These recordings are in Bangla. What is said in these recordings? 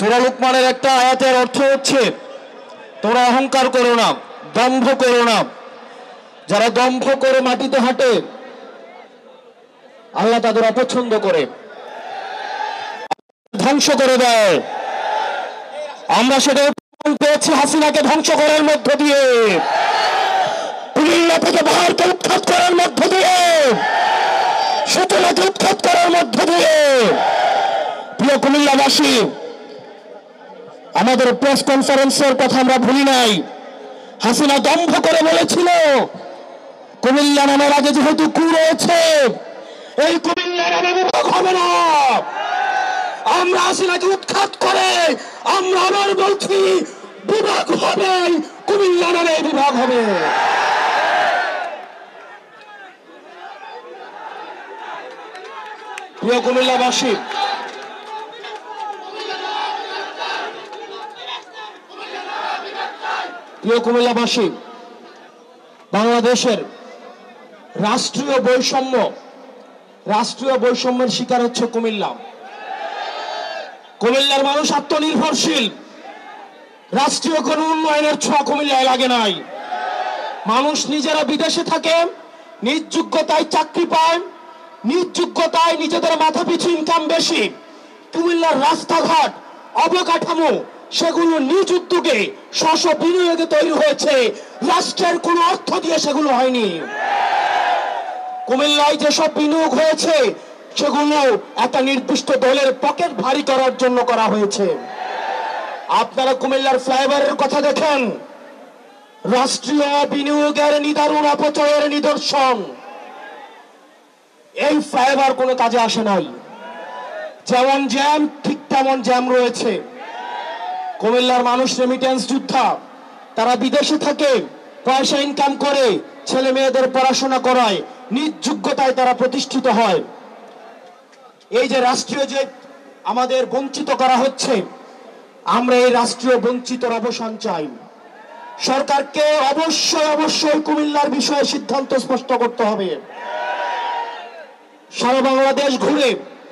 সূরা লুকমানের একটা আয়াতের অর্থ হচ্ছে, তোমরা অহংকার করো না, দম্ভ করো না। যারা দম্ভ করে মাটিতে হাঁটে আল্লাহ তাদের অপছন্দ করে, ধ্বংস করে দেয়। আমরা সেটা পেয়েছি হাসিনাকে ধ্বংস করার মধ্য দিয়ে, কুমিল্লা থেকে বাহারকে উৎখাত করার মধ্য দিয়ে, সুতরাকে উৎখাত করার মধ্য দিয়ে। প্রিয় কুমিল্লাবাসী, আমাদের প্রেস কনফারেন্সের কথা আমরা ভুলি নাই। হাসিনা দম্ভ করে বলেছিল কুমিল্লা নামের আগে যেহেতু কু রয়েছে, এই কুমিল্লা নামে বিভাগ হবে না। আমরা হাসিনাকে উৎখাত করে আমরা আবার বলছি বিভাগ হবে, কুমিল্লা নামে বিভাগ হবে। প্রিয় কুমিল্লাবাসী, বাংলাদেশের রাষ্ট্রীয় বৈষম্যের শিকার হচ্ছে কুমিল্লা। কুমিল্লার মানুষ আত্মনির্ভরশীল, রাষ্ট্রীয় কোন উন্নয়নের ছোঁয়া কুমিল্লায় লাগে নাই। মানুষ নিজেরা বিদেশে থাকে, নিজ যোগ্যতায় চাকরি পায়, নিজ যোগ্যতায় নিজেদের মাথা পিছু ইনকাম বেশি। কুমিল্লার রাস্তাঘাট, অবকাঠামো সেগুলো নিজ উদ্যোগে স্ব বিনিয়োগে তৈরি হয়েছে, রাষ্ট্রের কোন অর্থ দিয়ে সেগুলো হয়নি। কুমিল্লায় যেসব বিনিয়োগ হয়েছে সেগুলো একটা নির্দিষ্ট দলের পকেট ভারী করার জন্য করা হয়েছে। আপনারা কুমিল্লার ফ্লাইওভারের কথা দেখেন, রাষ্ট্রীয় বিনিয়োগের নিদারুণ অপচয়ের নিদর্শন। এই ফ্লাইওভার কোনো কাজে আসে নাই, যেমন জ্যাম ঠিক তেমন জ্যাম রয়েছে। কুমিল্লার মানুষ রেমিটেন্স যোদ্ধা, তারা বিদেশে থাকে, পয়সা ইনকাম করে ছেলে মেয়েদের পড়াশোনা করায়, নিজ যোগ্যতায় তারা প্রতিষ্ঠিত হয়। এই যে রাষ্ট্রীয় যে আমাদের বঞ্চিত করা হচ্ছে, আমরা এই রাষ্ট্রীয় বঞ্চিতর অবসান চাই। সরকারকে অবশ্যই কুমিল্লার বিষয়ে সিদ্ধান্ত স্পষ্ট করতে হবে। সারা বাংলাদেশ ঘুরে,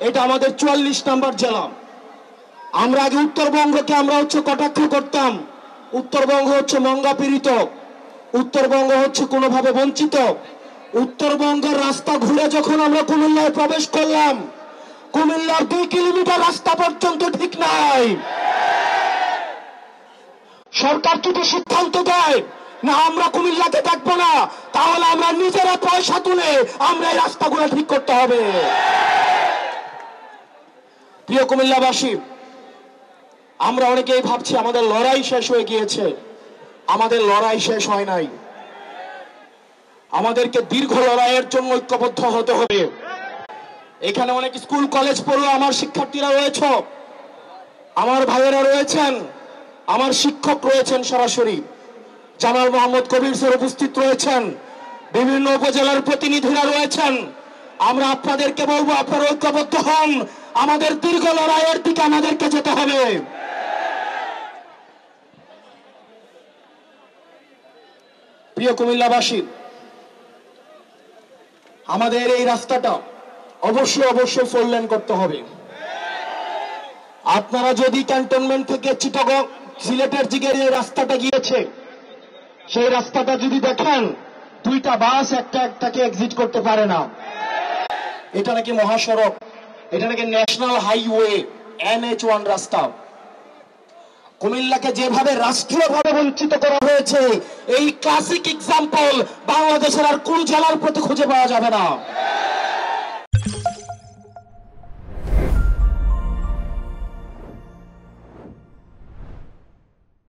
এটা আমাদের 44 নম্বর জেলা। আমরা আগে উত্তরবঙ্গকে আমরা কটাক্ষ করতাম, উত্তরবঙ্গ হচ্ছে মঙ্গা পীড়িত, উত্তরবঙ্গ হচ্ছে কোনোভাবে বঞ্চিত। উত্তরবঙ্গের রাস্তা ঘুরে যখন আমরা কুমিল্লায় প্রবেশ করলাম, কুমিল্লার 2 কিলোমিটার রাস্তা পর্যন্ত ঠিক নাই। সরকার যদি সিদ্ধান্ত দেয় না আমরা কুমিল্লাকে দেখবো না, তাহলে আমরা নিজেরা পয়সা তুলে আমরা এই রাস্তাগুলো ঠিক করতে হবে। প্রিয় কুমিল্লাবাসী, আমরা অনেকেই ভাবছি আমাদের লড়াই শেষ হয়ে গিয়েছে। আমাদের লড়াই শেষ হয় নাই। আমাদেরকে দীর্ঘ লড়াইয়ের জন্য ঐক্যবদ্ধ হতে হবে। এখানে অনেক স্কুল কলেজ পড়ুয়া আমার শিক্ষার্থীরা রয়েছে, আমার ভাইয়েরা রয়েছেন, আমার শিক্ষক রয়েছেন, সরাসরি জামাল মোহাম্মদ কবির স্যার উপস্থিত রয়েছেন, বিভিন্ন উপজেলার প্রতিনিধিরা রয়েছেন। আমরা আপনাদেরকে বলবো, আপনারা ঐক্যবদ্ধ হন। আমাদের দীর্ঘ লড়াইয়ের দিকে আমাদেরকে যেতে হবে। প্রিয় কুমিল্লাবাসী, আমাদের এই রাস্তাটা অবশ্যই 4 লেন করতে হবে। আপনারা যদি ক্যান্টনমেন্ট থেকে চিটাগং সিলেটের দিকে যে রাস্তাটা গিয়েছে, সেই রাস্তাটা যদি দেখেন, 2টা বাস একটাকে এক্সিট করতে পারে না। এটা নাকি মহাসড়ক, এটা নাকি ন্যাশনাল হাইওয়ে, NH1 রাস্তা। কুমিল্লাকে যেভাবে রাষ্ট্রীয়ভাবে বঞ্চিত করা হয়েছে, এই ক্লাসিক এক্সাম্পল বাংলাদেশের আর কোন জেলার প্রতি খুঁজে পাওয়া যাবে না।